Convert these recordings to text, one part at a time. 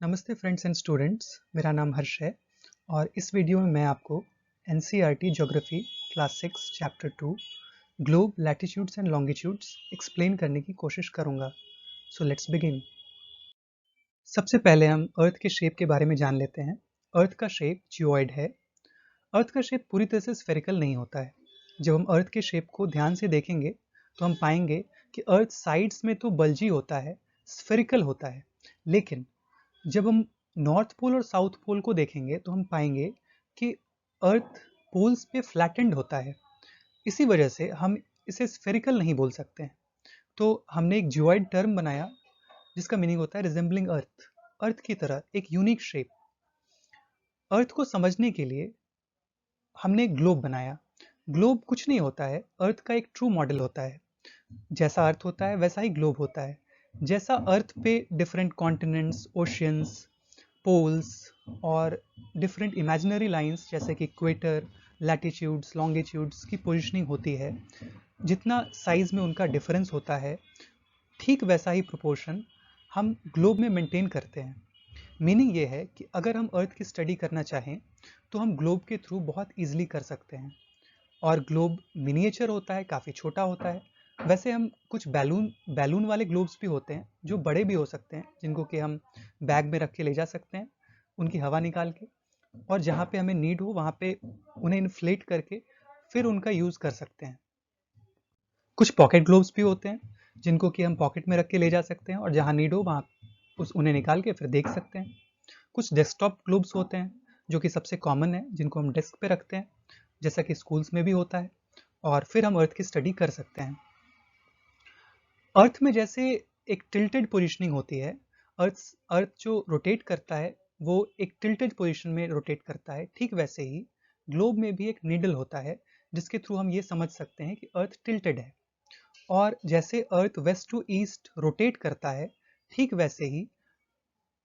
नमस्ते friends and students, मेरा नाम हर्ष है और इस वीडियो में मैं आपको NCERT geography class 6 chapter 2 globe latitudes and longitudes explain करने की कोशिश करूंगा। So let's begin. सबसे पहले हम अर्थ के शेप के बारे में जान लेते हैं। अर्थ का शेप जियोइड है। अर्थ का शेप पूरी तरह से स्फेरिकल नहीं होता है। जब हम अर्थ के शेप को ध्यान से देखेंगे तो हम पाएंगे कि अर्थ साइड्स में तो बल्जी होता है, स्फेरिकल होता है, लेकिन जब हम नॉर्थ पोल और साउथ पोल को देखेंगे तो हम पाएंगे कि अर्थ पोल्स पे फ्लैटेंड होता है। इसी वजह से हम इसे स्फेरिकल नहीं बोल सकते हैं। तो हमने एक जियोइड टर्म बनाया जिसका मीनिंग होता है रिजेंबलिंग अर्थ, अर्थ की तरह एक यूनिक शेप। अर्थ को समझने के लिए हमने एक ग्लोब बनाया। ग्लोब कुछ नहीं होता है, अर्थ का एक ट्रू मॉडल होता है। जैसा अर्थ होता है वैसा ही ग्लोब होता है। जैसा अर्थ पे डिफरेंट कॉन्टिनेंट्स, ओशियंस, पोल्स और डिफरेंट इमेजिनरी लाइंस जैसे कि इक्वेटर, लैटिट्यूड्स, लॉन्गिट्यूड्स की पोजीशनिंग होती है, जितना साइज में उनका डिफरेंस होता है, ठीक वैसा ही प्रोपोर्शन हम ग्लोब में मेंटेन करते हैं। मीनिंग ये है कि अगर हम अर्थ की स्टडी करना चाहें तो हम ग्लोब के थ्रू बहुत ईजिली कर सकते हैं। और ग्लोब मिनिएचर होता है, काफ़ी छोटा होता है। वैसे हम कुछ बैलून बैलून वाले ग्लोब्स भी होते हैं जो बड़े भी हो सकते हैं, जिनको कि हम बैग में रख के ले जा सकते हैं उनकी हवा निकाल के, और जहाँ पे हमें नीड हो वहाँ पे उन्हें इन्फ्लेट करके फिर उनका यूज़ कर सकते हैं। कुछ पॉकेट ग्लोब्स भी होते हैं जिनको कि हम पॉकेट में रख के ले जा सकते हैं और जहाँ नीड हो वहाँ उन्हें निकाल के फिर देख सकते हैं। कुछ डेस्कटॉप ग्लोब्स होते हैं जो कि सबसे कॉमन है, जिनको हम डेस्क पे रखते हैं, जैसा कि स्कूल्स में भी होता है, और फिर हम अर्थ की स्टडी कर सकते हैं। अर्थ में जैसे एक टिल्टेड पोजीशनिंग होती है, अर्थ अर्थ जो रोटेट करता है वो एक टिल्टेड पोजीशन में रोटेट करता है, ठीक वैसे ही ग्लोब में भी एक नीडल होता है जिसके थ्रू हम ये समझ सकते हैं कि अर्थ टिल्टेड है। और जैसे अर्थ वेस्ट टू ईस्ट रोटेट करता है, ठीक वैसे ही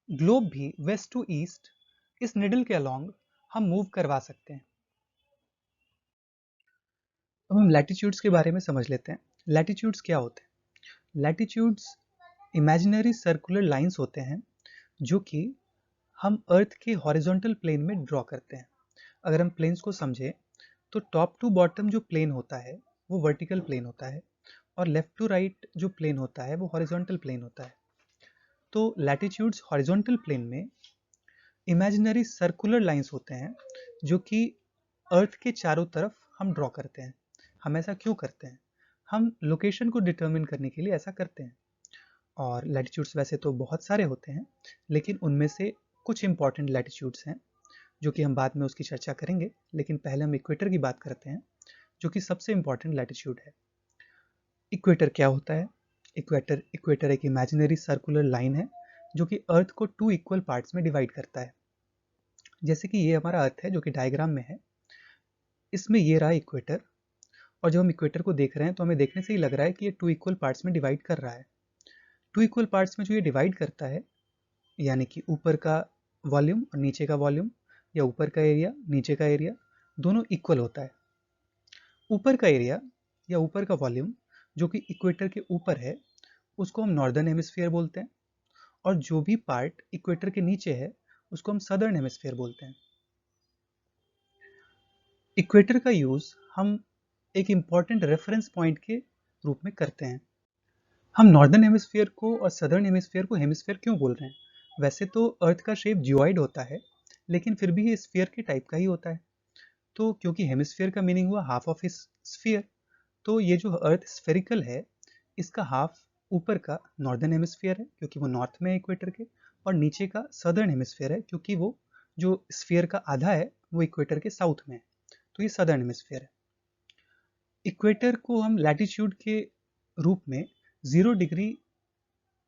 ग्लोब भी वेस्ट टू ईस्ट इस निडल के अलोंग हम मूव करवा सकते हैं। अब हम लैटिट्यूड्स के बारे में समझ लेते हैं। लैटिट्यूड्स क्या होते हैं? लैटिट्यूड्स इमेजिनरी सर्कुलर लाइंस होते हैं जो कि हम अर्थ के हॉरिजॉन्टल प्लेन में ड्रॉ करते हैं। अगर हम प्लेन्स को समझें तो टॉप टू बॉटम जो प्लेन होता है वो वर्टिकल प्लेन होता है, और लेफ्ट टू राइट जो प्लेन होता है वो हॉरिजॉन्टल प्लेन होता है। तो लैटिट्यूड्स हॉरिजॉन्टल प्लेन में इमेजिनरी सर्कुलर लाइंस होते हैं जो कि अर्थ के चारों तरफ हम ड्रॉ करते हैं। हम ऐसा क्यों करते हैं? हम लोकेशन को डिटरमिन करने के लिए ऐसा करते हैं। और लैटिट्यूड्स वैसे तो बहुत सारे होते हैं, लेकिन उनमें से कुछ इंपॉर्टेंट लैटिट्यूड्स हैं जो कि हम बाद में उसकी चर्चा करेंगे। लेकिन पहले हम इक्वेटर की बात करते हैं जो कि सबसे इंपॉर्टेंट लैटिट्यूड है। इक्वेटर क्या होता है? इक्वेटर एक इमेजिनरी सर्कुलर लाइन है जो कि अर्थ को 2 इक्वल पार्ट्स में डिवाइड करता है। जैसे कि ये हमारा अर्थ है जो कि डायग्राम में है, इसमें ये रहा इक्वेटर, और जब हम इक्वेटर को देख रहे हैं तो हमें देखने से ही लग रहा है कि ये 2 इक्वल पार्ट्स में डिवाइड कर रहा है। 2 इक्वल पार्ट्स में जो ये डिवाइड करता है, यानी कि ऊपर का वॉल्यूम और नीचे का वॉल्यूम, या ऊपर का एरिया नीचे का एरिया, दोनों इक्वल होता है। ऊपर का एरिया या ऊपर का वॉल्यूम जो कि इक्वेटर के ऊपर है उसको हम नॉर्दर्न हेमिस्फीयर बोलते हैं, और जो भी पार्ट इक्वेटर के नीचे है उसको हम सदर्न हेमिस्फीयर बोलते हैं। इक्वेटर का यूज हम एक इंपॉर्टेंट रेफरेंस पॉइंट के रूप में करते हैं। हम नॉर्दर्न हेमिस्फीयर को और सदर्न हेमिस्फीयर को हेमिस्फीयर क्यों बोल रहे हैं? वैसे तो अर्थ का शेप जियोइड होता है, लेकिन फिर भी ये स्फीयर के टाइप का ही होता है। तो क्योंकि हेमिस्फीयर का मीनिंग हुआ हाफ ऑफ हिज स्फीयर, तो ये जो अर्थ स्फेरिकल है इसका हाफ ऊपर का नॉर्दर्न हेमिस्फीयर है क्योंकि वो नॉर्थ में है इक्वेटर के, और नीचे का सदर्न हेमिस्फीयर है क्योंकि वो जो स्फीयर का आधा है वो इक्वेटर के साउथ में है, तो ये सदर्न हेमिस्फीयर है। इक्वेटर को हम लैटिट्यूड के रूप में 0 डिग्री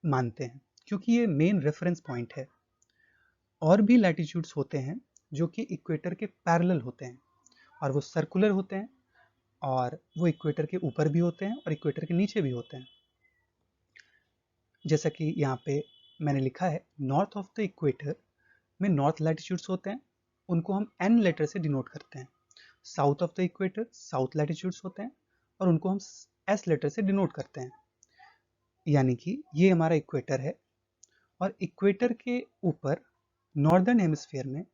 मानते हैं क्योंकि ये मेन रेफरेंस पॉइंट है। और भी लैटिट्यूड्स होते हैं जो कि इक्वेटर के पैरेलल होते हैं और वो सर्कुलर होते हैं, और वो इक्वेटर के ऊपर भी होते हैं और इक्वेटर के नीचे भी होते हैं। जैसा कि यहाँ पे मैंने लिखा है, नॉर्थ ऑफ द इक्वेटर में नॉर्थ लैटिट्यूड्स होते हैं, उनको हम एन लेटर से डिनोट करते हैं। South of the equator south latitudes होते हैं और उनको हम एस लेटर से डिनोट करते हैं। यानी कि ये हमारा इक्वेटर है और इक्वेटर के ऊपर नॉर्दर्न हेमिस्फीयर में,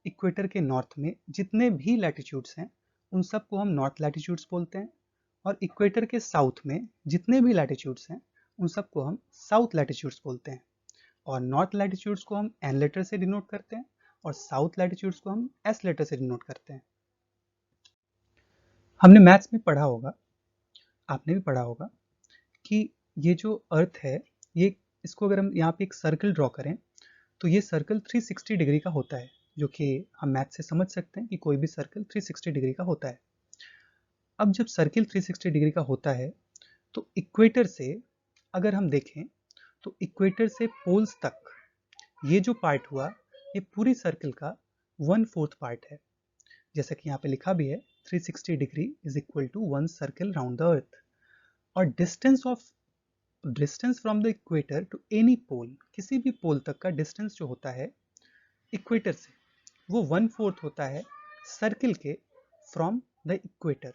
इक्वेटर के नॉर्थ में जितने भी लैटिट्यूड्स हैं उन सबको हम नॉर्थ लैटिट्यूड्स बोलते हैं, और इक्वेटर के साउथ में जितने भी लैटिट्यूड्स हैं उन सबको हम साउथ लैटिट्यूड्स बोलते हैं। और नॉर्थ लैटिट्यूड्स को हम एन लेटर से डिनोट करते हैं और साउथ लैटिट्यूड्स को हम एस लेटर से डिनोट करते हैं। हमने मैथ्स में पढ़ा होगा, आपने भी पढ़ा होगा, कि ये जो अर्थ है, ये इसको अगर हम यहाँ पे एक सर्कल ड्रॉ करें तो ये सर्कल 360 डिग्री का होता है, जो कि हम मैथ से समझ सकते हैं कि कोई भी सर्कल 360 डिग्री का होता है। अब जब सर्कल 360 डिग्री का होता है तो इक्वेटर से अगर हम देखें तो इक्वेटर से पोल्स तक ये जो पार्ट हुआ ये पूरी सर्कल का 1/4 पार्ट है। जैसा कि यहाँ पे लिखा भी है 360 degree is equal to 1 circle round the earth. और distance from the equator to any pole, किसी भी पोल तक का डिस्टेंस जो होता है इक्वेटर से, वो 1/4 होता है सर्कल के फ्रॉम द इक्वेटर।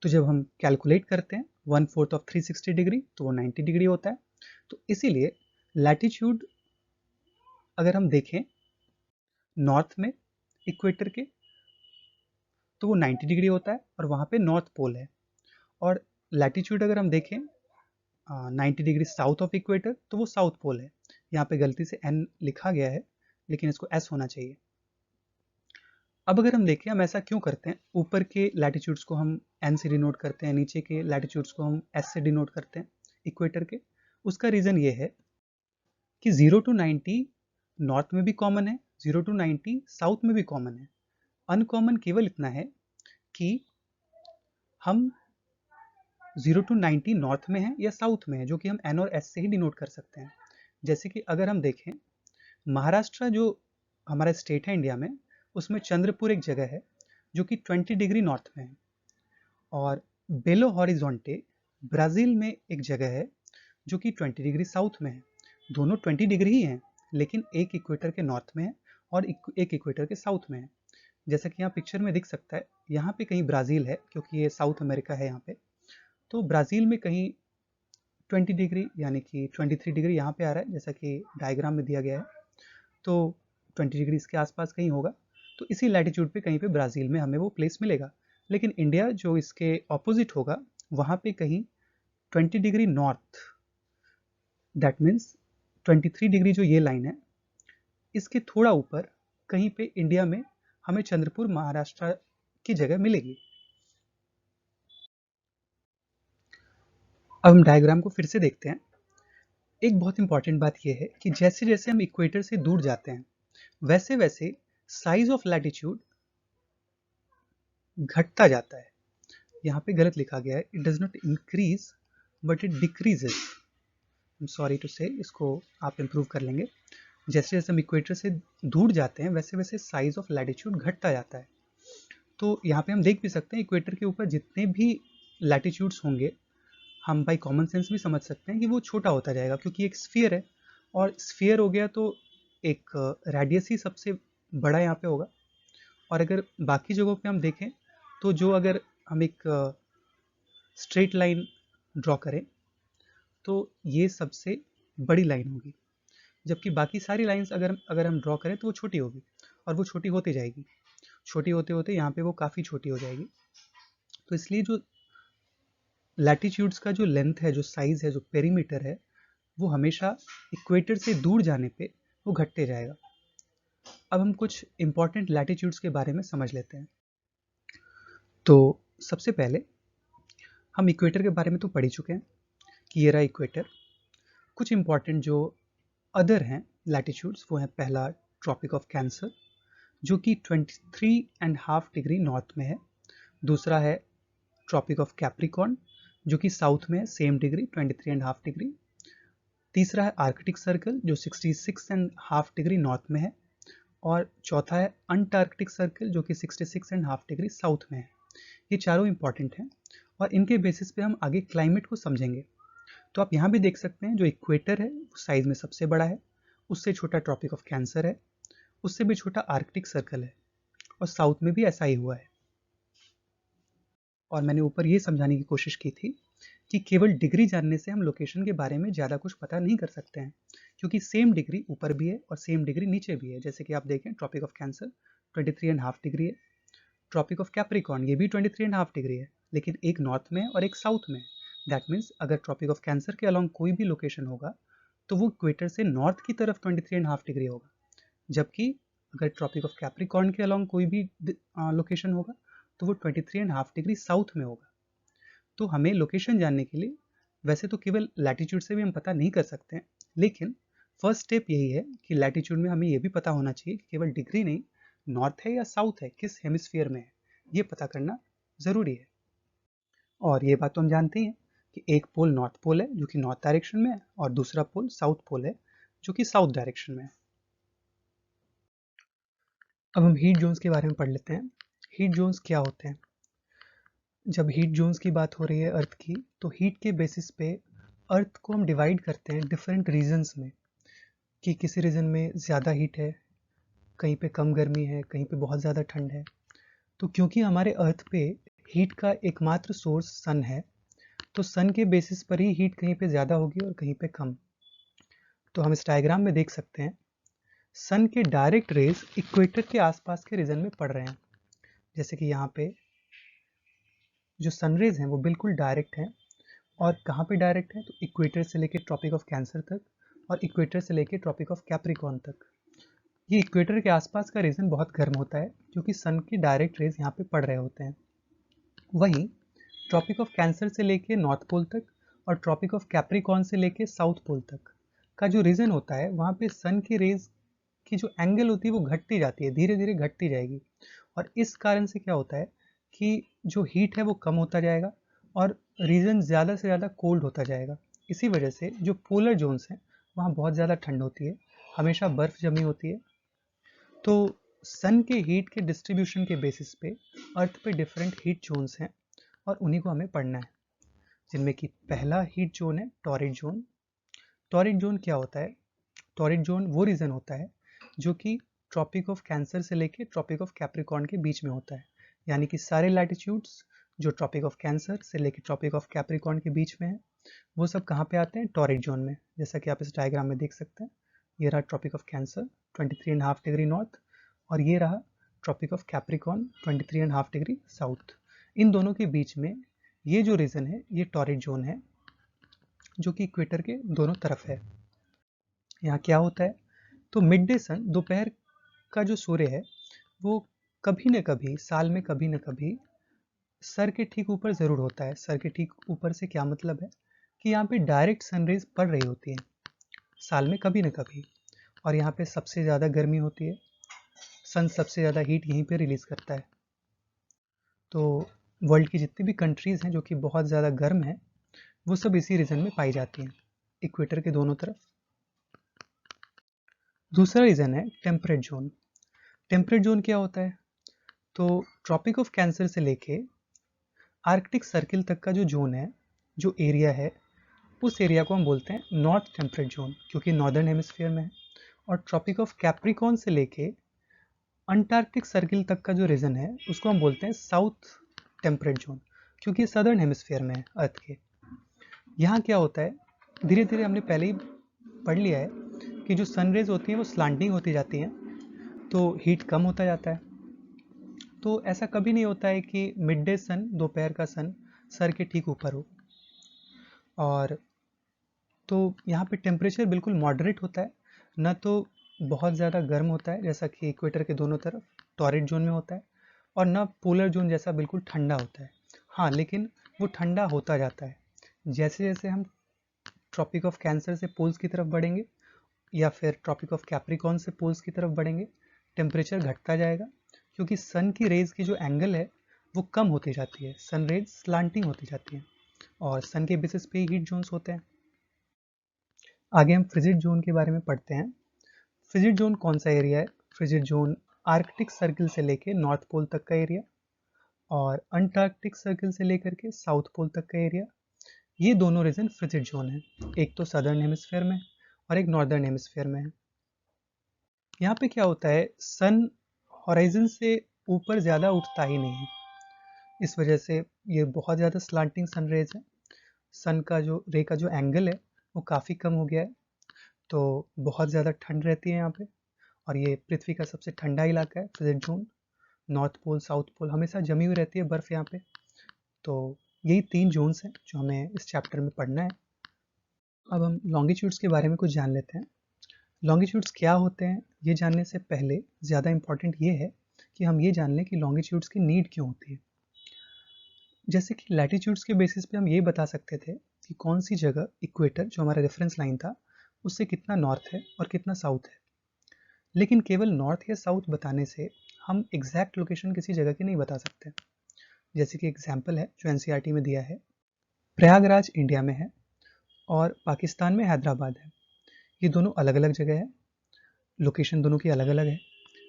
तो जब हम कैलकुलेट करते हैं 1/4 ऑफ 360 डिग्री तो वो 90 डिग्री होता है। तो इसीलिए लैटिट्यूड अगर हम देखें नॉर्थ में इक्वेटर के तो वो 90 डिग्री होता है और वहाँ पे नॉर्थ पोल है। और लैटिट्यूड अगर हम देखें 90 डिग्री साउथ ऑफ इक्वेटर तो वो साउथ पोल है। यहाँ पे गलती से एन लिखा गया है लेकिन इसको एस होना चाहिए। अब अगर हम देखें हम ऐसा क्यों करते हैं, ऊपर के लैटिट्यूड्स को हम एन से डिनोट करते हैं, नीचे के लैटिट्यूड्स को हम एस से डिनोट करते हैं इक्वेटर के। उसका रीज़न ये है कि 0 to 90 नॉर्थ में भी कॉमन है, 0 to 90 साउथ में भी कॉमन है। अनकॉमन केवल इतना है कि हम 0 to 90 नॉर्थ में है या साउथ में है, जो कि हम एन और एस से ही डिनोट कर सकते हैं। जैसे कि अगर हम देखें महाराष्ट्र जो हमारा स्टेट है इंडिया में, उसमें चंद्रपुर एक जगह है जो कि 20 डिग्री नॉर्थ में है। और बेलो हॉरिजॉन्टे ब्राज़ील में एक जगह है जो कि 20 डिग्री साउथ में है। दोनों 20 डिग्री ही हैं लेकिन एक इक्वेटर के नॉर्थ में है और एक इक्वेटर के साउथ में है। जैसा कि यहाँ पिक्चर में दिख सकता है, यहाँ पे कहीं ब्राज़ील है क्योंकि ये साउथ अमेरिका है यहाँ पे। तो ब्राज़ील में कहीं 20 डिग्री यानी कि 23 डिग्री यहाँ पे आ रहा है, जैसा कि डायग्राम में दिया गया है। तो 20 डिग्री इसके आसपास कहीं होगा, तो इसी लैटिट्यूड पे कहीं पे ब्राज़ील में हमें वो प्लेस मिलेगा। लेकिन इंडिया जो इसके ऑपोजिट होगा वहाँ पे कहीं 20 degree north, that means 23 degree जो ये लाइन है इसके थोड़ा ऊपर कहीं पे इंडिया में हमें चंद्रपुर महाराष्ट्र की जगह मिलेगी। अब हम डायग्राम को फिर से देखते हैं। एक बहुत इंपॉर्टेंट बात यह है कि जैसे जैसे हम इक्वेटर से दूर जाते हैं वैसे वैसे साइज ऑफ लैटिट्यूड घटता जाता है। यहाँ पे गलत लिखा गया है, it does not increase but it decreases. I am sorry to say, इसको आप इम्प्रूव कर लेंगे। जैसे जैसे हम इक्वेटर से दूर जाते हैं वैसे वैसे साइज ऑफ लैटिट्यूड घटता जाता है। तो यहाँ पे हम देख भी सकते हैं इक्वेटर के ऊपर जितने भी लैटिट्यूड्स होंगे हम बाई कॉमन सेंस भी समझ सकते हैं कि वो छोटा होता जाएगा, क्योंकि एक स्फीयर है और स्फीयर हो गया तो एक रेडियस ही सबसे बड़ा यहाँ पे होगा। और अगर बाकी जगहों पे हम देखें तो जो अगर हम एक स्ट्रेट लाइन ड्रॉ करें तो ये सबसे बड़ी लाइन होगी, जबकि बाकी सारी लाइंस अगर हम ड्रॉ करें तो वो छोटी होगी और वो छोटी होती जाएगी, छोटी होते होते यहाँ पे वो काफ़ी छोटी हो जाएगी। तो इसलिए जो लैटिट्यूड्स का जो लेंथ है, जो साइज़ है, जो पेरीमीटर है, वो हमेशा इक्वेटर से दूर जाने पे वो घटते जाएगा। अब हम कुछ इंपॉर्टेंट लैटिट्यूड्स के बारे में समझ लेते हैं। तो सबसे पहले हम इक्वेटर के बारे में तो पढ़ ही चुके हैं कि ये रहा इक्वेटर। कुछ इंपॉर्टेंट जो अदर हैं लैटिट्यूड्स वो हैं, पहला ट्रॉपिक ऑफ कैंसर जो कि 23.5 डिग्री नॉर्थ में है। दूसरा है ट्रॉपिक ऑफ कैप्रिकॉर्न जो कि साउथ में है, सेम डिग्री 23.5 डिग्री। तीसरा है आर्कटिक सर्कल जो 66.5 डिग्री नॉर्थ में है। और चौथा है अंटार्कटिक सर्कल जो कि 66.5 डिग्री साउथ में है। ये चारों इंपॉर्टेंट हैं और इनके बेसिस पे हम आगे क्लाइमेट को समझेंगे। तो आप यहाँ भी देख सकते हैं जो इक्वेटर है वो साइज में सबसे बड़ा है, उससे छोटा ट्रॉपिक ऑफ कैंसर है, उससे भी छोटा आर्कटिक सर्कल है और साउथ में भी ऐसा ही हुआ है। और मैंने ऊपर ये समझाने की कोशिश की थी कि केवल डिग्री जानने से हम लोकेशन के बारे में ज़्यादा कुछ पता नहीं कर सकते हैं, क्योंकि सेम डिग्री ऊपर भी है और सेम डिग्री नीचे भी है। जैसे कि आप देखें, ट्रॉपिक ऑफ कैंसर 23.5 डिग्री है, ट्रॉपिक ऑफ कैप्रिकॉर्न ये भी 23.5 डिग्री है, लेकिन एक नॉर्थ में और एक साउथ में। दैट मीन्स अगर ट्रॉपिक ऑफ कैंसर के अलॉन्ग कोई भी लोकेशन होगा तो वो इक्वेटर से नॉर्थ की तरफ 23.5 डिग्री होगा, जबकि अगर ट्रॉपिक ऑफ कैप्रिकॉर्न के अलॉन्ग कोई भी लोकेशन होगा तो वो 23.5 डिग्री साउथ में होगा। तो हमें लोकेशन जानने के लिए वैसे तो केवल लैटिट्यूड से भी हम पता नहीं कर सकते हैं, लेकिन फर्स्ट स्टेप यही है कि लैटिट्यूड में हमें ये भी पता होना चाहिए कि केवल डिग्री नहीं, नॉर्थ है या साउथ है, किस हेमिस्फीयर में है, ये पता करना ज़रूरी है। और ये बात तो हम जानते हैं कि एक पोल नॉर्थ पोल है जो कि नॉर्थ डायरेक्शन में है, और दूसरा पोल साउथ पोल है जो कि साउथ डायरेक्शन में है। अब हम हीट जोन्स के बारे में पढ़ लेते हैं। हीट जोन्स क्या होते हैं? जब हीट जोन्स की बात हो रही है अर्थ की, तो हीट के बेसिस पे अर्थ को हम डिवाइड करते हैं डिफरेंट रीजन्स में, कि किसी रीजन में ज़्यादा हीट है, कहीं पे कम गर्मी है, कहीं पे बहुत ज़्यादा ठंड है। तो क्योंकि हमारे अर्थ पे हीट का एकमात्र सोर्स सन है, तो सन के बेसिस पर ही हीट कहीं पे ज़्यादा होगी और कहीं पे कम। तो हम इस डायग्राम में देख सकते हैं, सन के डायरेक्ट रेज इक्वेटर के आसपास के रीजन में पड़ रहे हैं। जैसे कि यहाँ पे जो सनरेज हैं वो बिल्कुल डायरेक्ट हैं, और कहाँ पे डायरेक्ट है, तो इक्वेटर से लेके ट्रॉपिक ऑफ कैंसर तक और इक्वेटर से लेके ट्रॉपिक ऑफ कैप्रिकॉर्न तक। ये इक्वेटर के आसपास का रीजन बहुत गर्म होता है क्योंकि सन की डायरेक्ट रेज यहाँ पे पड़ रहे होते हैं। वहीं ट्रॉपिक ऑफ कैंसर से लेके नॉर्थ पोल तक और ट्रॉपिक ऑफ कैप्रिकॉर्न से लेके साउथ पोल तक का जो रीजन होता है, वहाँ पे सन की रेज की जो एंगल होती है वो घटती जाती है, धीरे धीरे घटती जाएगी। और इस कारण से क्या होता है कि जो हीट है वो कम होता जाएगा और रीजन ज़्यादा से ज़्यादा कोल्ड होता जाएगा। इसी वजह से जो पोलर जोन्स हैं वहाँ बहुत ज़्यादा ठंड होती है, हमेशा बर्फ़ जमी होती है। तो सन के हीट के डिस्ट्रीब्यूशन के बेसिस पे अर्थ पे डिफरेंट हीट जोन्स हैं और उन्हीं को हमें पढ़ना है, जिनमें कि पहला हीट जोन है टॉरिड जोन। टॉरिड जोन क्या होता है? टॉरिड जोन वो रीजन होता है जो कि ट्रॉपिक ऑफ कैंसर से लेके ट्रॉपिक ऑफ कैप्रिकॉर्न के बीच में होता है, यानी कि सारे लैटिट्यूड्स जो ट्रॉपिक ऑफ कैंसर से लेके ट्रॉपिक ऑफ कैप्रिकॉर्न के बीच में है, वो सब कहाँ पे आते हैं? टॉरिड जोन में। जैसा कि आप इस डायग्राम में देख सकते हैं, ये रहा tropic of cancer 23.5 degree north, और ये रहा tropic of capricorn 23.5 degree south. इन दोनों के बीच में ये जो रीजन है ये टॉरिड जोन है, जो कि इक्वेटर के दोनों तरफ है। यहाँ क्या होता है, तो मिड डे सन, दोपहर का जो सूर्य है, वो कभी न कभी साल में कभी न कभी सर के ठीक ऊपर ज़रूर होता है। सर के ठीक ऊपर से क्या मतलब है कि यहाँ पे डायरेक्ट सनरेज पड़ रही होती है साल में कभी न कभी, और यहाँ पे सबसे ज़्यादा गर्मी होती है, सन सबसे ज़्यादा हीट यहीं पे रिलीज़ करता है। तो वर्ल्ड की जितनी भी कंट्रीज़ हैं जो कि बहुत ज़्यादा गर्म हैं, वो सब इसी रीजन में पाई जाती हैं, इक्वेटर के दोनों तरफ। दूसरा रीजन है टेम्परेट जोन। टेम्परेट जोन क्या होता है, तो ट्रॉपिक ऑफ कैंसर से लेके आर्कटिक सर्किल तक का जो जोन है, जो एरिया है, उस एरिया को हम बोलते हैं नॉर्थ टेम्परेट जोन, क्योंकि नॉर्दर्न हेमिस्फीयर में है। और ट्रॉपिक ऑफ कैप्रिकॉर्न से लेके अंटार्कटिक सर्किल तक का जो रीजन है उसको हम बोलते हैं साउथ टेम्परेट जोन, क्योंकि सदर्न हेमिस्फीयर में है अर्थ के। यहाँ क्या होता है, धीरे धीरे हमने पहले ही पढ़ लिया है कि जो सनरेज होती हैं वो स्लांटिंग होती जाती हैं, तो हीट कम होता जाता है। तो ऐसा कभी नहीं होता है कि मिड डे सन, दोपहर का सन, सर के ठीक ऊपर हो। और तो यहाँ पे टेम्परेचर बिल्कुल मॉडरेट होता है, न तो बहुत ज़्यादा गर्म होता है जैसा कि इक्वेटर के दोनों तरफ टॉरिड जोन में होता है, और न पोलर जोन जैसा बिल्कुल ठंडा होता है। हाँ, लेकिन वो ठंडा होता जाता है जैसे जैसे हम ट्रॉपिक ऑफ कैंसर से पोल्स की तरफ बढ़ेंगे या फिर ट्रॉपिक ऑफ कैप्रिकॉर्न से पोल्स की तरफ बढ़ेंगे, टेम्परेचर घटता जाएगा, क्योंकि सन की रेज की जो एंगल है वो कम होती जाती है, सन रेज स्लांटिंग होती जाती है, और सन के बेसिस पे हीट जोन्स होते हैं। आगे हम फ्रिजिड जोन के बारे में पढ़ते हैं। फ्रिजिड जोन कौन सा एरिया है? फ्रिजिड जोन आर्कटिक सर्किल से लेके नॉर्थ पोल तक का एरिया और अंटार्कटिक सर्किल से लेकर के साउथ पोल तक का एरिया, ये दोनों रीजन फ्रिजिड जोन है। एक तो सदर्न हेमिस्फीयर में और एक नॉर्दर्न हेमिस्फीयर में है। यहाँ पे क्या होता है, सन हॉराइजन से ऊपर ज़्यादा उठता ही नहीं है, इस वजह से ये बहुत ज़्यादा स्लांटिंग सन रेज है। सन का जो रे का जो एंगल है वो काफ़ी कम हो गया है, तो बहुत ज़्यादा ठंड रहती है यहाँ पे। और ये पृथ्वी का सबसे ठंडा इलाका है present zone. North pole south pole हमेशा जमी हुई रहती है बर्फ़ यहाँ पे। तो यही 3 जोन्स हैं जो हमें इस चैप्टर में पढ़ना है। अब हम लॉन्गिट्यूड्स के बारे में कुछ जान लेते हैं। लॉन्गिट्यूड्स क्या होते हैं ये जानने से पहले ज़्यादा इम्पॉर्टेंट ये है कि हम ये जान लें कि लॉन्गिट्यूड्स की नीड क्यों होती है। जैसे कि लैटिट्यूड्स के बेसिस पे हम ये बता सकते थे कि कौन सी जगह इक्वेटर जो हमारा रेफरेंस लाइन था उससे कितना नॉर्थ है और कितना साउथ है। लेकिन केवल नॉर्थ या साउथ बताने से हम एग्जैक्ट लोकेशन किसी जगह की नहीं बता सकते। जैसे कि एग्जाम्पल है जो एनसीईआरटी में दिया है, प्रयागराज इंडिया में है और पाकिस्तान में हैदराबाद है। ये दोनों अलग अलग जगह है, लोकेशन दोनों की अलग अलग है,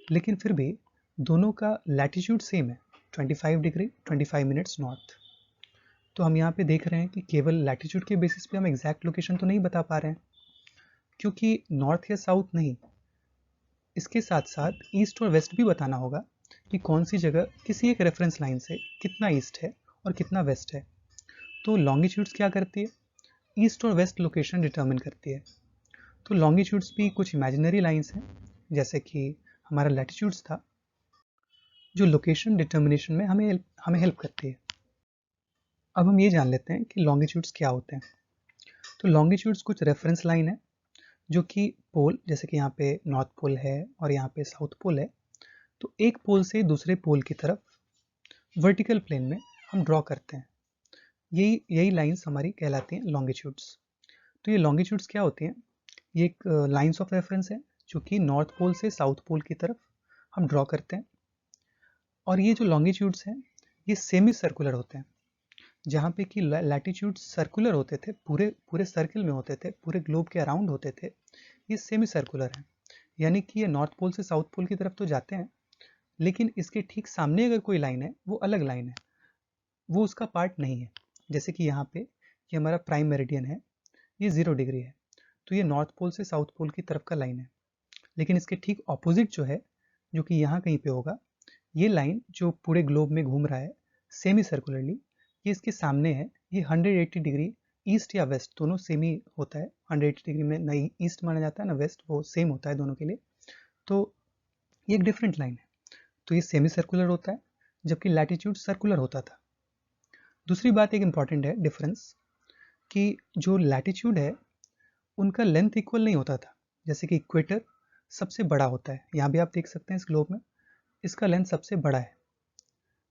लेकिन फिर भी दोनों का लैटिट्यूड सेम है, 25 डिग्री 25 मिनट्स नॉर्थ। तो हम यहाँ पे देख रहे हैं कि केवल लैटिट्यूड के बेसिस पे हम एग्जैक्ट लोकेशन तो नहीं बता पा रहे हैं, क्योंकि नॉर्थ या साउथ नहीं, इसके साथ साथ ईस्ट और वेस्ट भी बताना होगा कि कौन सी जगह किसी एक रेफरेंस लाइन से कितना ईस्ट है और कितना वेस्ट है। तो लॉन्गिट्यूड्स क्या करती है, ईस्ट और वेस्ट लोकेशन डिटर्मिन करती है। तो लॉन्गिट्यूड्स भी कुछ इमेजिनरी लाइंस हैं, जैसे कि हमारा लैटिट्यूड्स था, जो लोकेशन डिटर्मिनेशन में हमें हेल्प करती है। अब हम ये जान लेते हैं कि लॉन्गिट्यूड्स क्या होते हैं। तो लॉन्गिट्यूड्स कुछ रेफरेंस लाइन है जो कि पोल, जैसे कि यहाँ पे नॉर्थ पोल है और यहाँ पे साउथ पोल है, तो एक पोल से दूसरे पोल की तरफ वर्टिकल प्लेन में हम ड्रॉ करते हैं। यही यही लाइंस हमारी कहलाती हैं लॉन्गिट्यूड्स। तो ये लॉन्गिट्यूड्स क्या होती हैं, ये एक लाइंस ऑफ रेफरेंस है जो कि नॉर्थ पोल से साउथ पोल की तरफ हम ड्रॉ करते हैं। और ये जो लॉन्गिट्यूड्स हैं ये सेमी सर्कुलर होते हैं, जहाँ पे कि लैटिट्यूड सर्कुलर होते थे, पूरे पूरे सर्किल में होते थे, पूरे ग्लोब के अराउंड होते थे, ये सेमी सर्कुलर हैं। यानी कि ये नॉर्थ पोल से साउथ पोल की तरफ तो जाते हैं, लेकिन इसके ठीक सामने अगर कोई लाइन है वो अलग लाइन है, वो उसका पार्ट नहीं है। जैसे कि यहाँ पे ये हमारा प्राइम मेरिडियन है, ये 0 डिग्री है, तो ये नॉर्थ पोल से साउथ पोल की तरफ का लाइन है। लेकिन इसके ठीक ऑपोजिट जो है, जो कि यहाँ कहीं पे होगा, ये लाइन जो पूरे ग्लोब में घूम रहा है सेमी सर्कुलरली, ये इसके सामने है, ये 180 डिग्री ईस्ट या वेस्ट दोनों सेम ही होता है। 180 डिग्री में ना ईस्ट माना जाता है ना वेस्ट, वो सेम होता है दोनों के लिए। तो ये एक डिफरेंट लाइन है, तो ये सेमी सर्कुलर होता है, जबकि लैटिट्यूड सर्कुलर होता था। दूसरी बात एक इंपॉर्टेंट है डिफरेंस, कि जो लैटिट्यूड है उनका लेंथ इक्वल नहीं होता था। जैसे कि इक्वेटर सबसे बड़ा होता है, यहाँ भी आप देख सकते हैं इस ग्लोब में इसका लेंथ सबसे बड़ा है।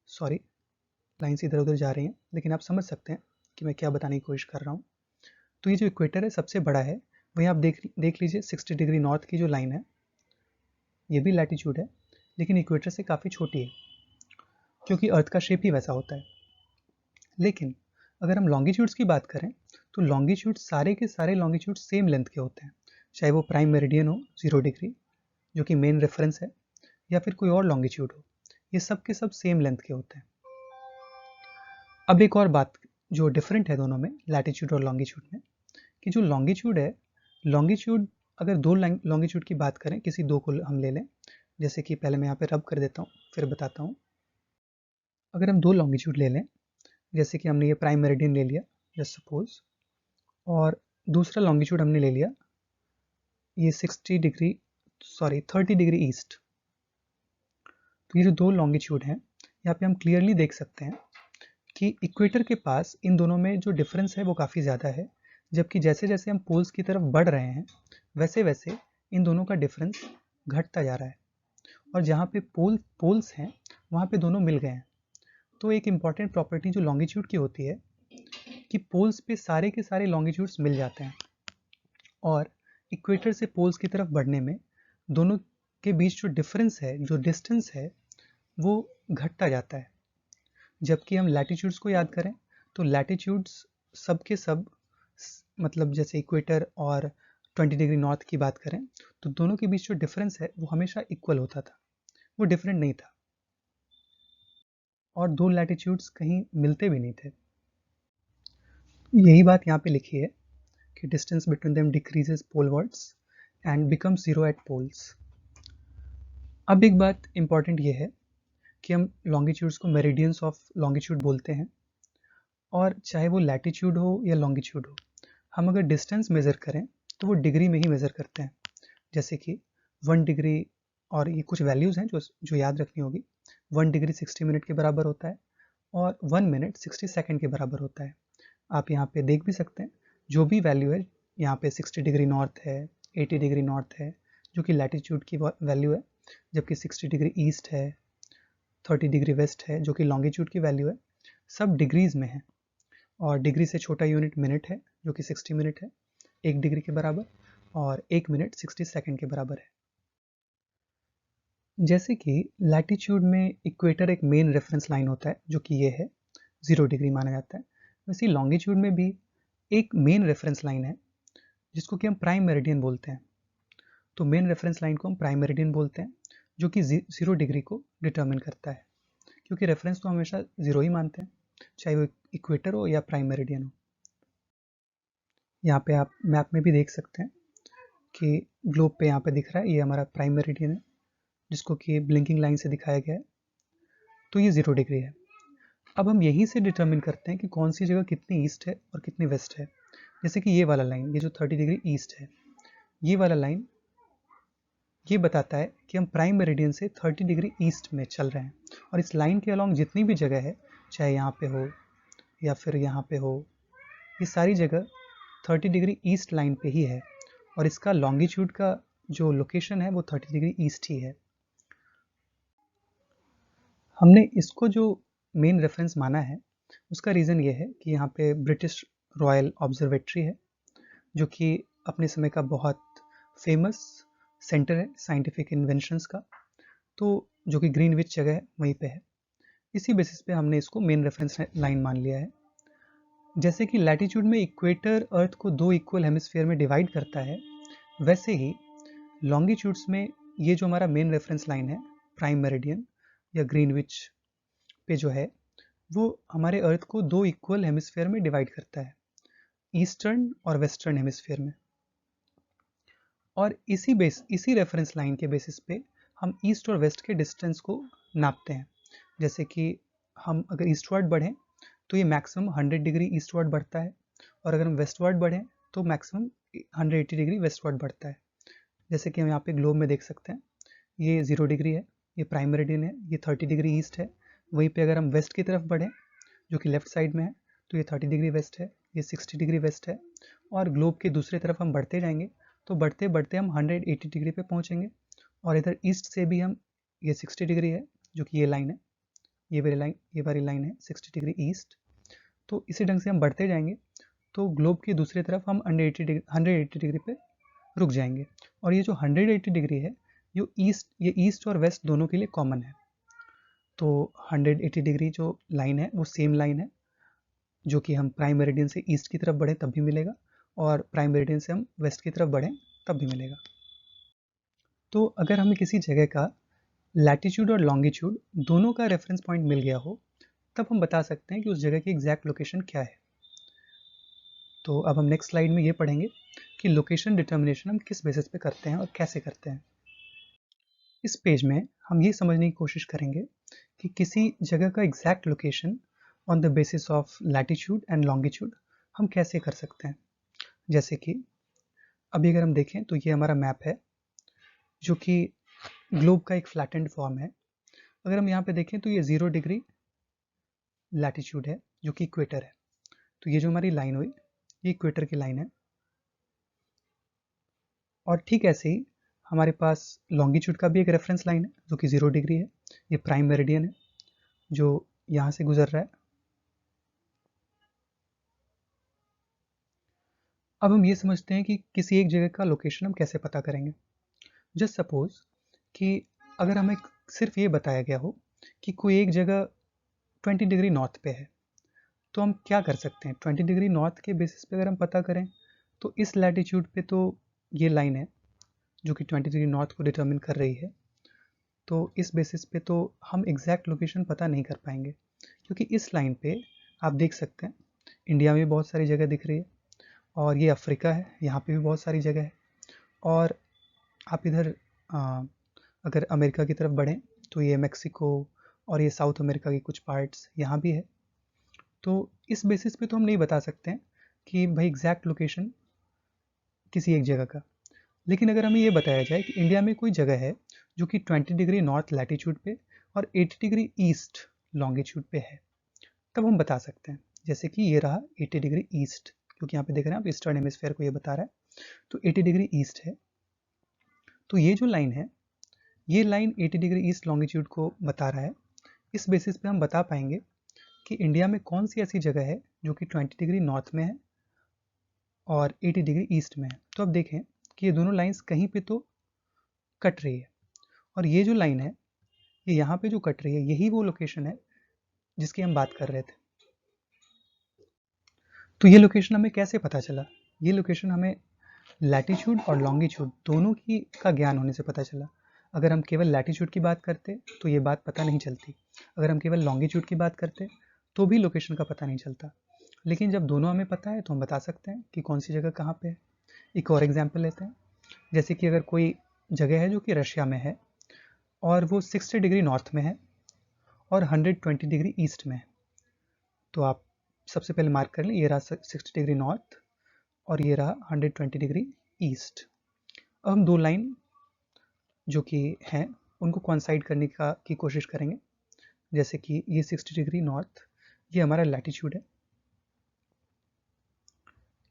सॉरी, लाइन्स इधर उधर जा रही हैं, लेकिन आप समझ सकते हैं कि मैं क्या बताने की कोशिश कर रहा हूँ। तो ये जो इक्वेटर है सबसे बड़ा है, वहीं आप देख लीजिए 60 डिग्री नॉर्थ की जो लाइन है ये भी लैटिट्यूड है, लेकिन इक्वेटर से काफ़ी छोटी है, क्योंकि अर्थ का शेप ही वैसा होता है। लेकिन अगर हम लॉन्गिट्यूड्स की बात करें तो लॉन्गिट्यूड सारे के सारे लॉन्गिट्यूड सेम लेंथ के होते हैं, चाहे वो प्राइम मेरिडियन हो 0 डिग्री जो कि मेन रेफरेंस है, या फिर कोई और लॉन्गिट्यूड हो, ये सब के सब सेम लेंथ के होते हैं। अब एक और बात जो डिफरेंट है दोनों में, लैटिट्यूड और लॉन्गिट्यूड में, कि जो लॉन्गिट्यूड है, लॉन्गिट्यूड अगर दो लॉन्गिट्यूड की बात करें, किसी दो को हम ले लें, जैसे कि पहले मैं यहाँ पे रब कर देता हूँ फिर बताता हूँ। अगर हम दो लॉन्गिट्यूड ले लें, जैसे कि हमने ये प्राइम मेरिडियन ले लिया जस्ट सपोज, और दूसरा लॉन्गिट्यूड हमने ले लिया ये 60 डिग्री, सॉरी 30 डिग्री ईस्ट। तो ये जो दो लॉन्गिट्यूड हैं, यहाँ पे हम क्लियरली देख सकते हैं कि इक्वेटर के पास इन दोनों में जो डिफरेंस है वो काफ़ी ज़्यादा है, जबकि जैसे जैसे हम पोल्स की तरफ बढ़ रहे हैं वैसे वैसे इन दोनों का डिफरेंस घटता जा रहा है, और जहाँ पे पोल्स हैं वहाँ पे दोनों मिल गए हैं। तो एक इम्पॉर्टेंट प्रॉपर्टी जो लॉन्गिट्यूड की होती है कि पोल्स पे सारे के सारे लॉन्गिट्यूड्स मिल जाते हैं, और इक्वेटर से पोल्स की तरफ बढ़ने में दोनों के बीच जो डिफरेंस है, जो डिस्टेंस है, वो घटता जाता है। जबकि हम लैटिट्यूड्स को याद करें तो लैटिट्यूड्स सब के सब, मतलब जैसे इक्वेटर और 20 डिग्री नॉर्थ की बात करें तो दोनों के बीच जो डिफरेंस है वो हमेशा इक्वल होता था, वो डिफरेंट नहीं था, और दो लैटिट्यूड्स कहीं मिलते भी नहीं थे। यही बात यहाँ पे लिखी है कि distance between them decreases polewards and become zero at poles. अब एक बात इंपॉर्टेंट ये है कि हम लॉन्गिट्यूड्स को मेरिडियंस ऑफ लॉन्गिट्यूड बोलते हैं, और चाहे वो लैटिट्यूड हो या लॉन्गिट्यूड हो, हम अगर डिस्टेंस मेज़र करें तो वो डिग्री में ही मेज़र करते हैं। जैसे कि 1 डिग्री, और ये कुछ वैल्यूज़ हैं जो याद रखनी होगी। 1 डिग्री 60 मिनट के बराबर होता है और 1 मिनट 60 सेकंड के बराबर होता है। आप यहाँ पे देख भी सकते हैं, जो भी वैल्यू है यहाँ पे 60 डिग्री नॉर्थ है, 80 डिग्री नॉर्थ है जो कि लैटिट्यूड की वैल्यू है, जबकि 60 डिग्री ईस्ट है, 30 डिग्री वेस्ट है जो कि लॉन्गिट्यूड की वैल्यू है। सब डिग्रीज में है, और डिग्री से छोटा यूनिट मिनट है जो कि 60 मिनट है 1 डिग्री के बराबर, और 1 मिनट 60 सेकंड के बराबर है। जैसे कि लैटिट्यूड में इक्वेटर एक मेन रेफरेंस लाइन होता है जो कि ये है, 0 डिग्री माना जाता है। वैसे लॉन्गिट्यूड में भी एक मेन रेफरेंस लाइन है जिसको कि हम प्राइम मेरिडियन बोलते हैं। तो मेन रेफरेंस लाइन को हम प्राइम मेरिडियन बोलते हैं, जो कि 0 डिग्री को डिटर्मिन करता है, क्योंकि रेफरेंस तो हमेशा 0 ही मानते हैं, चाहे वो इक्वेटर हो या प्राइम मेरिडियन हो। यहाँ पे आप मैप में भी देख सकते हैं कि ग्लोब पे यहाँ पे दिख रहा है, ये हमारा प्राइम मेरिडियन है जिसको कि ब्लिंकिंग लाइन से दिखाया गया है। तो ये 0 डिग्री है। अब हम यहीं से डिटर्मिन करते हैं कि कौन सी जगह कितनी ईस्ट है और कितनी वेस्ट है। जैसे कि ये वाला लाइन, ये जो 30 डिग्री ईस्ट है, ये वाला लाइन ये बताता है कि हम प्राइम मेरिडियन से 30 डिग्री ईस्ट में चल रहे हैं, और इस लाइन के अलॉन्ग जितनी भी जगह है, चाहे यहाँ पे हो या फिर यहाँ पे हो, ये सारी जगह 30 डिग्री ईस्ट लाइन पे ही है, और इसका लॉन्गिट्यूड का जो लोकेशन है वो 30 डिग्री ईस्ट ही है। हमने इसको जो मेन रेफरेंस माना है उसका रीज़न ये है कि यहाँ पे ब्रिटिश रॉयल ऑब्जर्वेटरी है जो कि अपने समय का बहुत फेमस सेंटर है साइंटिफिक इन्वेंशंस का, तो जो कि ग्रीनविच जगह है वहीं पे है। इसी बेसिस पे हमने इसको मेन रेफरेंस लाइन मान लिया है। जैसे कि लैटिट्यूड में इक्वेटर अर्थ को 2 इक्वल हेमिस्फीयर में डिवाइड करता है, वैसे ही लॉन्गिट्यूड्स में ये जो हमारा मेन रेफरेंस लाइन है प्राइम मेरिडियन या ग्रीनविच पे जो है, वो हमारे अर्थ को 2 इक्वल हेमिस्फीयर में डिवाइड करता है, ईस्टर्न और वेस्टर्न हेमिस्फीयर में। और इसी रेफरेंस लाइन के बेसिस पे हम ईस्ट और वेस्ट के डिस्टेंस को नापते हैं। जैसे कि हम अगर ईस्टवर्ड बढ़ें तो ये मैक्सिमम 100 डिग्री ईस्टवर्ड बढ़ता है, और अगर हम वेस्टवर्ड बढ़ें तो मैक्सिमम 180 डिग्री वेस्टवर्ड बढ़ता है। जैसे कि हम यहाँ पे ग्लोब में देख सकते हैं, ये 0 डिग्री है, ये प्राइम मेरिडियन है, ये 30 डिग्री ईस्ट है। वहीं पे अगर हम वेस्ट की तरफ बढ़ें जो कि लेफ्ट साइड में है, तो ये 30 डिग्री वेस्ट है, ये 60 डिग्री वेस्ट है। और ग्लोब की दूसरी तरफ हम बढ़ते जाएंगे तो बढ़ते बढ़ते हम 180 डिग्री पे पहुंचेंगे, और इधर ईस्ट से भी हम, ये 60 डिग्री है जो कि ये लाइन है, ये वाली लाइन है 60 डिग्री ईस्ट। तो इसी ढंग से हम बढ़ते जाएंगे तो ग्लोब की दूसरी तरफ हम 180 डिग्री पे रुक जाएंगे। और ये जो 180 डिग्री है ये ईस्ट और वेस्ट दोनों के लिए कॉमन है। तो 180 डिग्री जो लाइन है वो सेम लाइन है जो कि हम प्राइम मेरिडियन से ईस्ट की तरफ बढ़ें तब भी मिलेगा, और प्राइम मेरिडियन से हम वेस्ट की तरफ बढ़ें तब भी मिलेगा। तो अगर हमें किसी जगह का लैटिट्यूड और लॉन्गिट्यूड दोनों का रेफरेंस पॉइंट मिल गया हो, तब हम बता सकते हैं कि उस जगह की एग्जैक्ट लोकेशन क्या है। तो अब हम नेक्स्ट स्लाइड में ये पढ़ेंगे कि लोकेशन डिटर्मिनेशन हम किस बेसिस पे करते हैं और कैसे करते हैं। इस पेज में हम ये समझने की कोशिश करेंगे कि किसी जगह का exact location on the basis of latitude and longitude हम कैसे कर सकते हैं। जैसे कि अभी अगर हम देखें तो ये हमारा मैप है जो कि ग्लोब का एक फ्लैटेंड फॉर्म है। अगर हम यहाँ पे देखें तो ये 0 डिग्री लैटिट्यूड है जो कि इक्वेटर है। तो ये जो हमारी लाइन हुई ये इक्वेटर की लाइन है, और ठीक ऐसे ही हमारे पास लॉन्गिट्यूड का भी एक रेफरेंस लाइन है जो कि 0 डिग्री है, ये प्राइम मेरिडियन है जो यहाँ से गुजर रहा है। अब हम ये समझते हैं कि किसी एक जगह का लोकेशन हम कैसे पता करेंगे। जस्ट सपोज कि अगर हमें सिर्फ ये बताया गया हो कि कोई एक जगह 20 डिग्री नॉर्थ पे है, तो हम क्या कर सकते हैं। 20 डिग्री नॉर्थ के बेसिस पे अगर हम पता करें तो इस लैटिट्यूड पे तो ये लाइन है जो कि 20 डिग्री नॉर्थ को डिटर्मिन कर रही है, तो इस बेसिस पे तो हम एग्जैक्ट लोकेशन पता नहीं कर पाएंगे, क्योंकि इस लाइन पे आप देख सकते हैं इंडिया में बहुत सारी जगह दिख रही है, और ये अफ्रीका है, यहाँ पे भी बहुत सारी जगह है। और आप इधर अगर अमेरिका की तरफ बढ़ें तो ये मेक्सिको और ये साउथ अमेरिका की कुछ पार्ट्स यहाँ भी है। तो इस बेसिस पे तो हम नहीं बता सकते हैं कि भाई एग्जैक्ट लोकेशन किसी एक जगह का। लेकिन अगर हमें ये बताया जाए कि इंडिया में कोई जगह है जो कि 20 डिग्री नॉर्थ लैटीट्यूड पे और 80 डिग्री ईस्ट लॉन्गिट्यूड पे है, तब हम बता सकते हैं। जैसे कि ये रहा 80 डिग्री ईस्ट, क्योंकि यहाँ पे देख रहे हैं आप ईस्टर्न हेमिस्फेयर को ये बता रहा है, तो 80 डिग्री ईस्ट है। तो ये जो लाइन है, ये लाइन 80 डिग्री ईस्ट लॉन्गिट्यूड को बता रहा है। इस बेसिस पे हम बता पाएंगे कि इंडिया में कौन सी ऐसी जगह है जो कि 20 डिग्री नॉर्थ में है और 80 डिग्री ईस्ट में है। तो अब देखें कि ये दोनों लाइंस कहीं पे तो कट रही है, और ये जो लाइन है ये यहाँ पे जो कट रही है, यही वो लोकेशन है जिसकी हम बात कर रहे थे। तो ये लोकेशन हमें कैसे पता चला? ये लोकेशन हमें लैटीट्यूड और लॉन्गिट्यूड दोनों की का ज्ञान होने से पता चला। अगर हम केवल लैटीट्यूड की बात करते तो ये बात पता नहीं चलती, अगर हम केवल लॉन्गिट्यूड की बात करते तो भी लोकेशन का पता नहीं चलता। लेकिन जब दोनों हमें पता है तो हम बता सकते हैं कि कौन सी जगह कहाँ पे है। एक और एग्जाम्पल लेते हैं, जैसे कि अगर कोई जगह है जो कि रशिया में है और वो 60 डिग्री नॉर्थ में है और 120 डिग्री ईस्ट में है, तो आप सबसे पहले मार्क कर लें, ये रहा 60 डिग्री नॉर्थ और ये रहा 120 डिग्री ईस्ट। अब हम दो लाइन जो कि हैं उनको कोइंसाइड करने की कोशिश करेंगे। जैसे कि ये 60 डिग्री नॉर्थ, ये हमारा लैटीट्यूड है,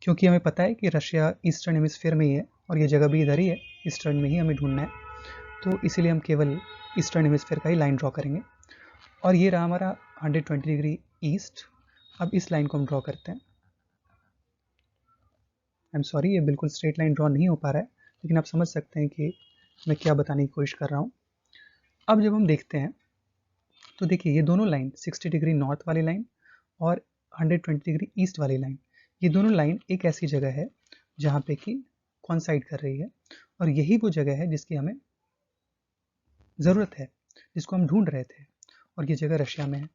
क्योंकि हमें पता है कि रशिया ईस्टर्न हेमिस्फीयर में ही है और ये जगह भी इधर ही है, ईस्टर्न में ही हमें ढूंढना है, तो इसीलिए हम केवल ईस्टर्न हेमिस्फीयर का ही लाइन ड्रॉ करेंगे। और ये रहा हमारा 120 डिग्री ईस्ट। अब इस लाइन को हम ड्रॉ करते हैं। आई एम सॉरी, ये बिल्कुल स्ट्रेट लाइन ड्रॉ नहीं हो पा रहा है, लेकिन आप समझ सकते हैं कि मैं क्या बताने की कोशिश कर रहा हूँ। अब जब हम देखते हैं तो देखिए ये दोनों लाइन 60 डिग्री नॉर्थ वाली लाइन और 120 डिग्री ईस्ट वाली लाइन, ये दोनों लाइन एक ऐसी जगह है जहाँ पे कि कोइंसाइड कर रही है, और यही वो जगह है जिसकी हमें ज़रूरत है, जिसको हम ढूंढ रहे थे, और ये जगह रशिया में है।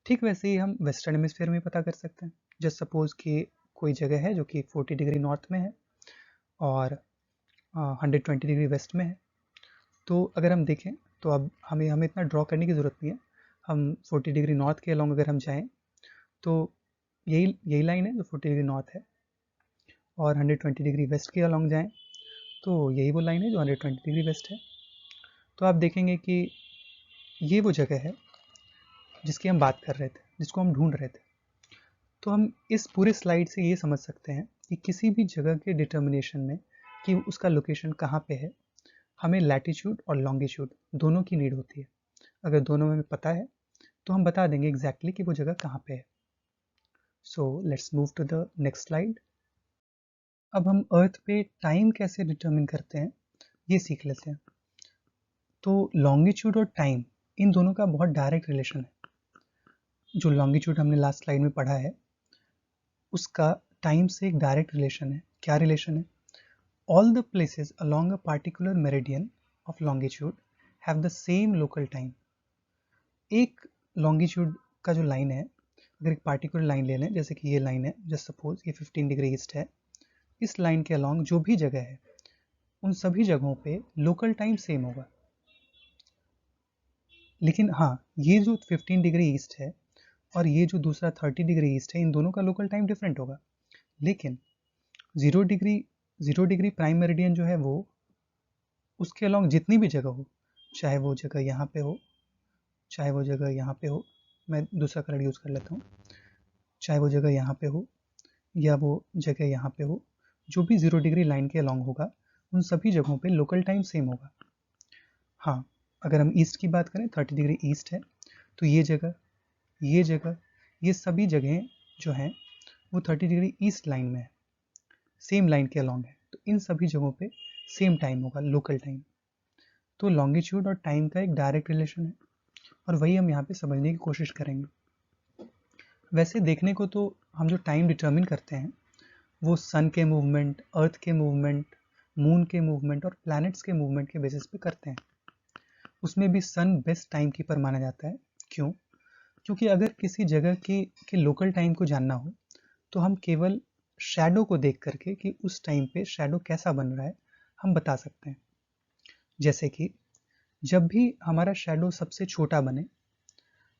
ठीक वैसे ही हम वेस्टर्न हेमिस्फीयर में पता कर सकते हैं। जस्ट सपोज कि कोई जगह है जो कि 40 डिग्री नॉर्थ में है और 120 डिग्री वेस्ट में है। तो अगर हम देखें तो अब हमें इतना ड्रॉ करने की ज़रूरत नहीं है। हम 40 डिग्री नॉर्थ के अलॉन्ग अगर हम जाएं तो यही लाइन है जो 40 डिग्री नॉर्थ है, और 120 डिग्री वेस्ट के अलॉन्ग जाएं तो यही वो लाइन है जो 120 डिग्री वेस्ट है। तो आप देखेंगे कि ये वो जगह है जिसकी हम बात कर रहे थे, जिसको हम ढूंढ रहे थे। तो हम इस पूरे स्लाइड से ये समझ सकते हैं कि किसी भी जगह के डिटर्मिनेशन में कि उसका लोकेशन कहाँ पे है, हमें लैटीट्यूड और लॉन्गिट्यूड दोनों की नीड होती है। अगर दोनों हमें पता है तो हम बता देंगे एग्जैक्टली कि वो जगह कहाँ पे है। So let's move to the next slide. अब हम अर्थ पे टाइम कैसे डिटर्मिन करते हैं ये सीख लेते हैं। तो लॉन्गिट्यूड और टाइम, इन दोनों का बहुत डायरेक्ट रिलेशन है। जो लॉन्गिट्यूड हमने लास्ट स्लाइड में पढ़ा है उसका टाइम से एक डायरेक्ट रिलेशन है। क्या रिलेशन है? All the places along a particular meridian of longitude have the same local time. एक लॉन्गिट्यूड का जो लाइन है, अगर एक पार्टिकुलर लाइन ले लें, जैसे कि ये लाइन है, जस्ट सपोज ये 15 डिग्री ईस्ट है, इस लाइन के अलॉन्ग जो भी जगह है उन सभी जगहों पे लोकल टाइम सेम होगा। लेकिन हाँ, ये जो 15 डिग्री ईस्ट है और ये जो दूसरा 30 डिग्री ईस्ट है, इन दोनों का लोकल टाइम डिफरेंट होगा। लेकिन 0 डिग्री प्राइम मेरिडियन जो है वो उसके अलॉन्ग जितनी भी जगह हो, चाहे वो जगह यहाँ पे हो, चाहे वो जगह यहाँ पे हो, मैं दूसरा कलर यूज़ कर लेता हूँ, चाहे वो जगह यहाँ पे हो या वो जगह यहाँ पे हो, जो भी 0 डिग्री लाइन के अलॉन्ग होगा उन सभी जगहों पे लोकल टाइम सेम होगा। हाँ, अगर हम ईस्ट की बात करें, 30 डिग्री ईस्ट है, तो ये जगह, ये सभी जगहें जो हैं वो 30 डिग्री ईस्ट लाइन में है, सेम लाइन के अलॉन्ग है, तो इन सभी जगहों पे सेम टाइम होगा, लोकल टाइम। तो लॉन्गिट्यूड और टाइम का एक डायरेक्ट रिलेशन है, और वही हम यहाँ पे समझने की कोशिश करेंगे। वैसे देखने को तो हम जो टाइम डिटर्मिन करते हैं वो सन के मूवमेंट, अर्थ के मूवमेंट, मून के मूवमेंट और प्लैनेट्स के मूवमेंट के बेसिस पे करते हैं। उसमें भी सन बेस्ट टाइम कीपर माना जाता है। क्यों? क्योंकि अगर किसी जगह के लोकल टाइम को जानना हो तो हम केवल शैडो को देख करके कि उस टाइम पे शैडो कैसा बन रहा है हम बता सकते हैं। जैसे कि जब भी हमारा शैडो सबसे छोटा बने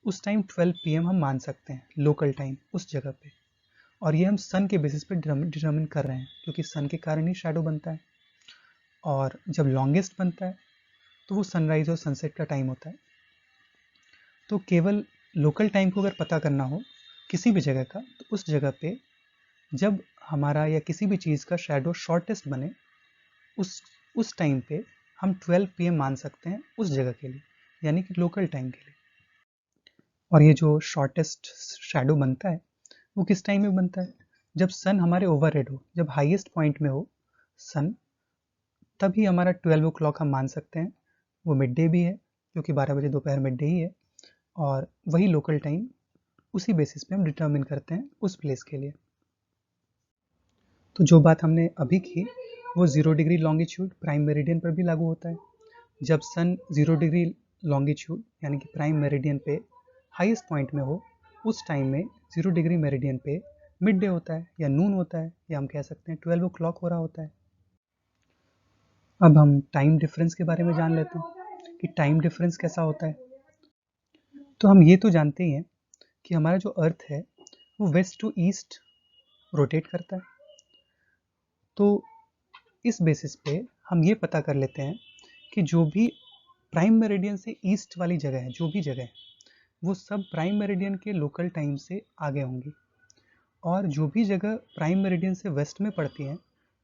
उस टाइम 12 PM हम मान सकते हैं लोकल टाइम उस जगह पे, और ये हम सन के बेसिस पे डिटरमिन कर रहे हैं क्योंकि सन के कारण ही शैडो बनता है। और जब लॉन्गेस्ट बनता है तो वो सनराइज और सनसेट का टाइम होता है। तो केवल लोकल टाइम को अगर पता करना हो किसी भी जगह का, तो उस जगह पे जब हमारा या किसी भी चीज़ का शैडो शॉर्टेस्ट बने उस टाइम पे हम 12 PM मान सकते हैं उस जगह के लिए, यानी कि लोकल टाइम के लिए। और ये जो शॉर्टेस्ट शैडो बनता है वो किस टाइम में बनता है? जब सन हमारे ओवरहेड हो, जब हाईएस्ट पॉइंट में हो सन, तभी हमारा 12 o'clock हम मान सकते हैं। वो मिड डे भी है क्योंकि 12 बजे दोपहर मिड डे ही है, और वही लोकल टाइम उसी बेसिस पे हम डिटरमिन करते हैं उस प्लेस के लिए। तो जो बात हमने अभी की वो 0 डिग्री लॉन्गिट्यूड प्राइम मेरिडियन पर भी लागू होता है। जब सन 0 डिग्री लॉन्गिट्यूड यानी कि प्राइम मेरिडियन पे हाईएस्ट पॉइंट में हो, उस टाइम में 0 डिग्री मेरिडियन पे मिड डे होता है या नून होता है, या हम कह सकते हैं 12 o'clock हो रहा होता है। अब हम टाइम डिफरेंस के बारे में जान लेते हैं कि टाइम डिफरेंस कैसा होता है। तो हम ये तो जानते ही हैं कि हमारा जो अर्थ है वो वेस्ट टू ईस्ट रोटेट करता है। तो इस बेसिस पे हम ये पता कर लेते हैं कि जो भी प्राइम मेरिडियन से ईस्ट वाली जगह है, जो भी जगह है, वो सब प्राइम मेरिडियन के लोकल टाइम से आगे होंगी, और जो भी जगह प्राइम मेरिडियन से वेस्ट में पड़ती हैं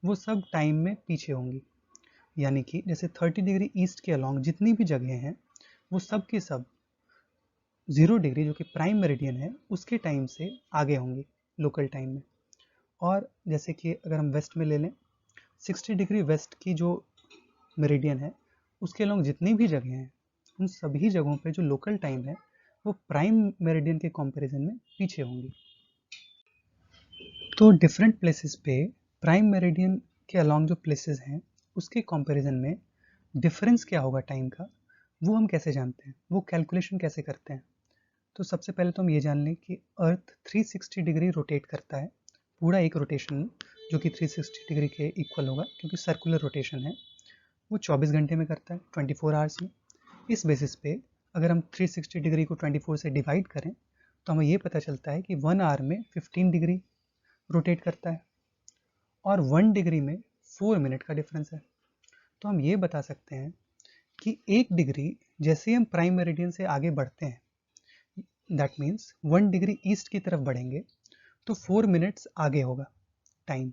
वो सब टाइम में पीछे होंगी। यानी कि जैसे 30 डिग्री ईस्ट के अलॉन्ग जितनी भी जगह हैं वो सब की सब 0 डिग्री जो कि प्राइम मेरिडियन है उसके टाइम से आगे होंगी लोकल टाइम में। और जैसे कि अगर हम वेस्ट में ले लें, 60 डिग्री वेस्ट की जो मेरिडियन है उसके अलॉन्ग जितनी भी जगह हैं उन सभी जगहों पे जो लोकल टाइम है वो प्राइम मेरिडियन के कंपैरिजन में पीछे होंगी। तो डिफरेंट प्लेसेस पे प्राइम मेरिडियन के अलॉन्ग जो प्लेसेस हैं उसके कंपैरिजन में डिफरेंस क्या होगा टाइम का, वो हम कैसे जानते हैं, वो कैलकुलेशन कैसे करते हैं। तो सबसे पहले तो हम ये जान लें कि अर्थ 360 डिग्री रोटेट करता है, पूरा एक रोटेशन जो कि 360 डिग्री के इक्वल होगा क्योंकि सर्कुलर रोटेशन है, वो 24 घंटे में करता है, 24 आवर्स में। इस बेसिस पे अगर हम 360 डिग्री को 24 से डिवाइड करें तो हमें ये पता चलता है कि 1 आवर में 15 डिग्री रोटेट करता है, और 1 डिग्री में 4 मिनट का डिफरेंस है। तो हम ये बता सकते हैं कि 1 डिग्री जैसे ही हम प्राइम मेरिडियन से आगे बढ़ते हैं, दैट मीन्स 1 डिग्री ईस्ट की तरफ बढ़ेंगे तो 4 मिनट्स आगे होगा टाइम।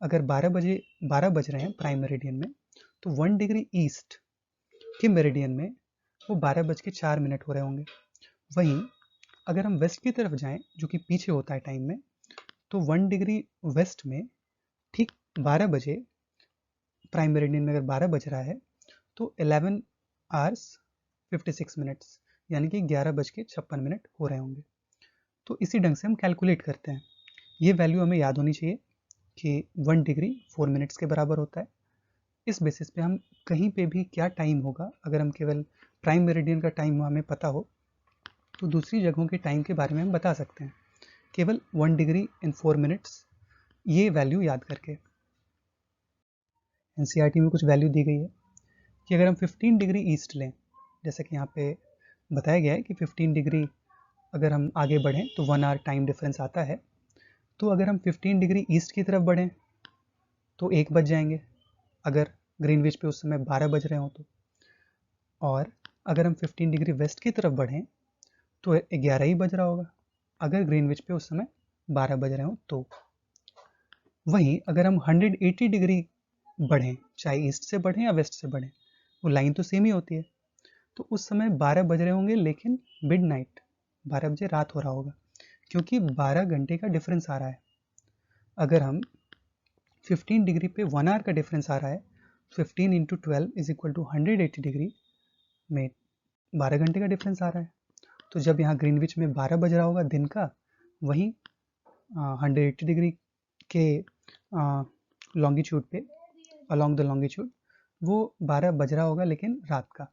अगर 12 बज रहे हैं प्राइम मेरिडियन में, तो 1 डिग्री ईस्ट के मेरिडियन में वो 12 बज के 4 मिनट हो रहे होंगे। वहीं अगर हम वेस्ट की तरफ जाएं जो कि पीछे होता है टाइम में, तो 1 डिग्री वेस्ट में ठीक 12 बजे प्राइम मेरिडियन में अगर 12 बज रहा है तो 11 आवर्स 56 मिनट्स यानी कि 11 बज के 56 मिनट हो रहे होंगे। तो इसी ढंग से हम कैलकुलेट करते हैं। ये वैल्यू हमें याद होनी चाहिए कि 1 डिग्री 4 मिनट्स के बराबर होता है। इस बेसिस पे हम कहीं पे भी क्या टाइम होगा, अगर हम केवल प्राइम मेरिडियन का टाइम हमें पता हो तो दूसरी जगहों के टाइम के बारे में हम बता सकते हैं केवल 1 डिग्री इन 4 मिनट्स ये वैल्यू याद करके। एनसीईआरटी में कुछ वैल्यू दी गई है कि अगर हम 15 डिग्री ईस्ट लें, जैसे कि यहाँ पे बताया गया है कि 15 डिग्री अगर हम आगे बढ़ें तो 1 आवर टाइम डिफरेंस आता है। तो अगर हम 15 डिग्री ईस्ट की तरफ बढ़ें तो 1 बज जाएंगे अगर ग्रीनविच पे उस समय 12 बज रहे हो तो, और अगर हम 15 डिग्री वेस्ट की तरफ बढ़ें तो 11 ही बज रहा होगा अगर ग्रीनविच पे उस समय 12 बज रहे हो तो। वहीं अगर हम 180 डिग्री बढ़ें, चाहे ईस्ट से बढ़ें या वेस्ट से बढ़ें, वो लाइन तो सेम ही होती है, तो उस समय 12 बज रहे होंगे लेकिन मिडनाइट 12 बजे रात हो रहा होगा क्योंकि 12 घंटे का डिफरेंस आ रहा है। अगर हम 15 डिग्री पे 1 आवर का डिफरेंस आ रहा है, 15 into 12 is equal to 180 degree में 12 घंटे का डिफरेंस आ रहा है। तो जब यहाँ ग्रीनविच में 12 बज रहा होगा दिन का, वहीं 180 डिग्री के लॉन्गिट्यूड पे अलॉन्ग द लॉन्गिट्यूड वो 12 बज रहा होगा लेकिन रात का।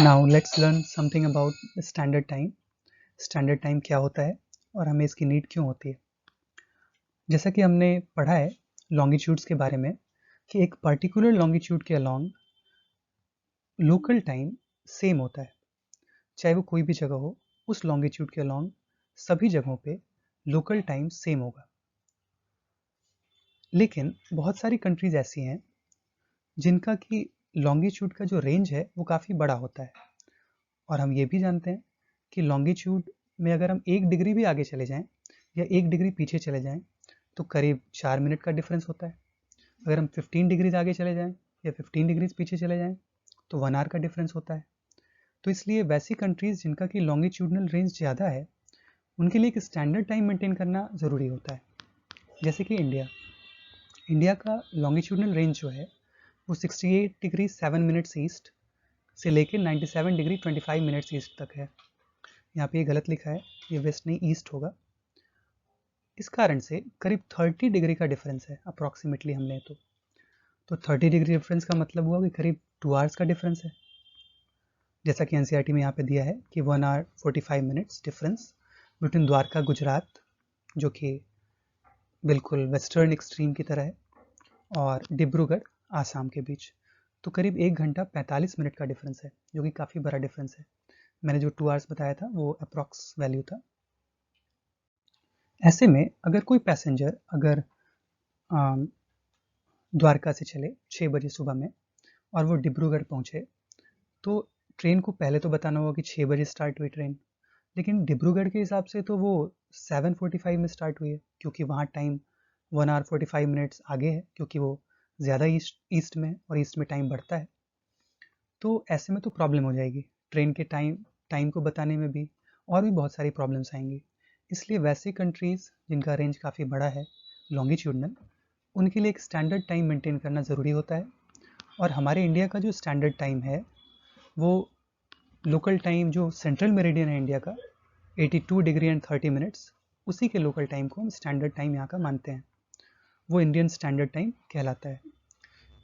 Now let's learn something about standard time. Standard time क्या होता है और हमें इसकी नीड क्यों होती है। जैसा कि हमने पढ़ा है लॉन्गिट्यूड्स के बारे में कि एक पर्टिकुलर लॉन्गिट्यूड के अलॉन्ग लोकल टाइम सेम होता है। चाहे वो कोई भी जगह हो, उस लॉन्गिट्यूड के अलॉन्ग सभी जगहों पे लोकल टाइम सेम होगा। लेकिन बहुत सारी कंट्रीज ऐसी हैं जिनका कि लॉन्गिट्यूड का जो रेंज है वो काफ़ी बड़ा होता है, और हम ये भी जानते हैं कि लॉन्गिट्यूड में अगर हम 1 डिग्री भी आगे चले जाएं या 1 डिग्री पीछे चले जाएं तो करीब 4 मिनट का डिफरेंस होता है। अगर हम 15 डिग्रीज आगे चले जाएं या 15 डिग्रीज पीछे चले जाएं तो 1 आवर का डिफरेंस होता है। तो इसलिए वैसी कंट्रीज जिनका कि लॉन्गिट्यूडनल रेंज ज़्यादा है उनके लिए एक स्टैंडर्ड टाइम मेंटेन करना ज़रूरी होता है। जैसे कि इंडिया का लॉन्गिट्यूडनल रेंज जो है वो 68 डिग्री 7 मिनट्स ईस्ट से लेकर 97 डिग्री 25 मिनट्स ईस्ट तक है। यहाँ पे ये गलत लिखा है, ये वेस्ट नहीं ईस्ट होगा। इस कारण से करीब 30 डिग्री का डिफरेंस है अप्रॉक्सीमेटली हम लें तो 30 डिग्री डिफरेंस का मतलब हुआ कि करीब 2 आवर्स का डिफरेंस है। जैसा कि एनसीईआरटी में यहाँ पे दिया है कि 1 hour 45 minutes difference between Dwarka Gujarat, जो कि बिल्कुल वेस्टर्न एक्सट्रीम की तरह है, और डिब्रूगढ़ आसाम के बीच, तो करीब 1 घंटा 45 मिनट का डिफरेंस है, जो कि काफ़ी बड़ा डिफरेंस है। मैंने जो 2 आवर्स बताया था वो अप्रॉक्स वैल्यू था। ऐसे में अगर कोई पैसेंजर अगर द्वारका से चले 6 बजे सुबह में और वो डिब्रूगढ़ पहुँचे, तो ट्रेन को पहले तो बताना होगा कि 6 बजे स्टार्ट हुई ट्रेन, लेकिन डिब्रूगढ़ के हिसाब से तो वो 7:45 में स्टार्ट हुई है, क्योंकि वहाँ टाइम 1 आवर 45 मिनट्स आगे है, क्योंकि वो ज़्यादा ईस्ट में है और ईस्ट में टाइम बढ़ता है। तो ऐसे में तो प्रॉब्लम हो जाएगी ट्रेन के टाइम को बताने में भी, और भी बहुत सारी प्रॉब्लम्स आएंगी। इसलिए वैसे कंट्रीज़ जिनका रेंज काफ़ी बड़ा है लॉन्गिट्यूडनल, उनके लिए एक स्टैंडर्ड टाइम मेंटेन करना ज़रूरी होता है। और हमारे इंडिया का जो स्टैंडर्ड टाइम है वो लोकल टाइम जो सेंट्रल मेरिडियन है इंडिया का 82 डिग्री एंड 30 मिनट्स, उसी के लोकल टाइम को हम स्टैंडर्ड टाइम यहाँ का मानते हैं। वो इंडियन स्टैंडर्ड टाइम कहलाता है।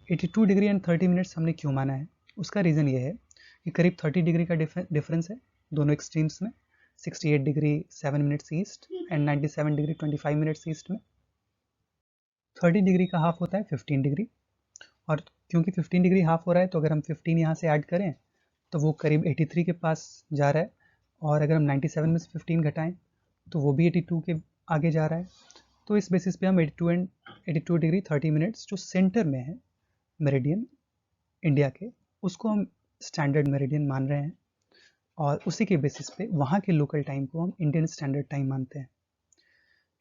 82 डिग्री एंड 30 मिनट्स हमने क्यों माना है, उसका रीज़न ये है कि करीब 30 डिग्री का डिफरेंस है दोनों एक्सट्रीम्स में, 68 degree 7 minutes east and 97 degree 25 minutes east में। 30 डिग्री का हाफ होता है 15 डिग्री, और क्योंकि 15 डिग्री हाफ हो रहा है तो अगर हम 15 यहाँ से ऐड करें तो वो करीब 83 के पास जा रहा है, और अगर हम 97 में से 15 घटाएं तो वो भी 82 के आगे जा रहा है। तो इस बेसिस पे हम 82 डिग्री 30 मिनट्स जो सेंटर में है मेरिडियन इंडिया के, उसको हम स्टैंडर्ड मेरिडियन मान रहे हैं, और उसी के बेसिस पे वहाँ के लोकल टाइम को हम इंडियन स्टैंडर्ड टाइम मानते हैं।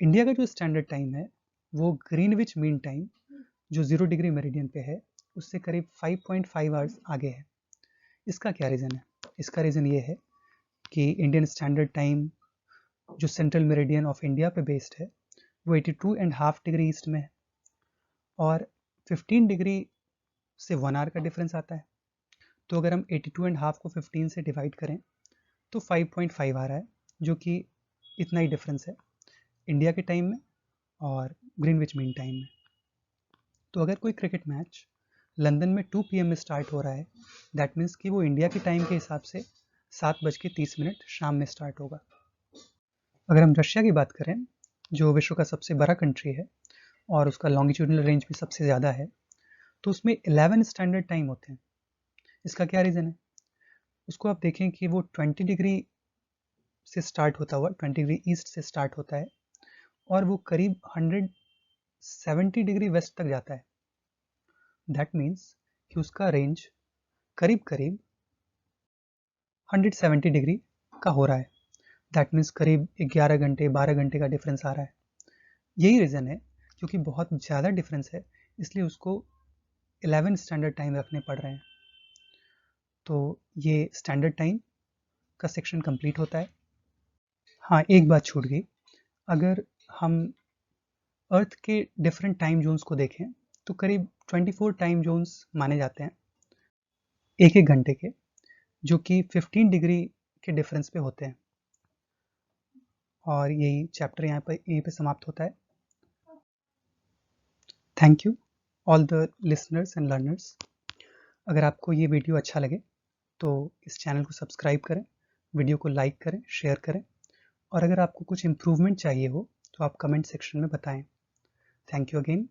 इंडिया का जो स्टैंडर्ड टाइम है वो ग्रीनविच मीन टाइम जो 0 डिग्री मेरिडियन पे है उससे करीब 5.5 आवर्स आगे है। इसका क्या रीज़न है? इसका रीज़न ये है कि इंडियन स्टैंडर्ड टाइम जो सेंट्रल मेरिडियन ऑफ इंडिया पे बेस्ड है वो 82.5 डिग्री ईस्ट में है, और 15 डिग्री से 1 आवर का डिफरेंस आता है। तो अगर हम 82.5 को 15 से डिवाइड करें तो 5.5 आ रहा है, जो कि इतना ही डिफरेंस है इंडिया के टाइम में और ग्रीनविच मीन टाइम में। तो अगर कोई क्रिकेट मैच लंदन में 2 PM में स्टार्ट हो रहा है, दैट मीन्स कि वो इंडिया के टाइम के हिसाब से 7:30 शाम में स्टार्ट होगा। अगर हम रशिया की बात करें जो विश्व का सबसे बड़ा कंट्री है और उसका लॉन्गिट्यूडनल रेंज भी सबसे ज़्यादा है, तो उसमें 11 स्टैंडर्ड टाइम होते हैं। इसका क्या रीज़न है? उसको आप देखें कि वो 20 डिग्री से स्टार्ट होता हुआ 20 डिग्री ईस्ट से स्टार्ट होता है और वो करीब 170 डिग्री वेस्ट तक जाता है। दैट मीन्स कि उसका रेंज करीब करीब 170 डिग्री का हो रहा है। दैट मीन्स करीब 11 घंटे 12 घंटे का डिफरेंस आ रहा है। यही रीज़न है, क्योंकि बहुत ज़्यादा डिफरेंस है इसलिए उसको 11 स्टैंडर्ड टाइम रखने पड़ रहे हैं। तो ये स्टैंडर्ड टाइम का सेक्शन कंप्लीट होता है। हाँ, एक बात छूट गई। अगर हम अर्थ के डिफरेंट टाइम जोन्स को देखें तो करीब 24 टाइम जोन्स माने जाते हैं एक एक घंटे के, जो कि 15 डिग्री के डिफरेंस पे होते हैं। और यही चैप्टर यहीं पे समाप्त होता है। Thank you all the listeners and learners. अगर आपको ये वीडियो अच्छा लगे तो इस चैनल को सब्सक्राइब करें, वीडियो को लाइक करें, शेयर करें, और अगर आपको कुछ इम्प्रूवमेंट चाहिए हो तो आप कमेंट सेक्शन में बताएं। Thank you again.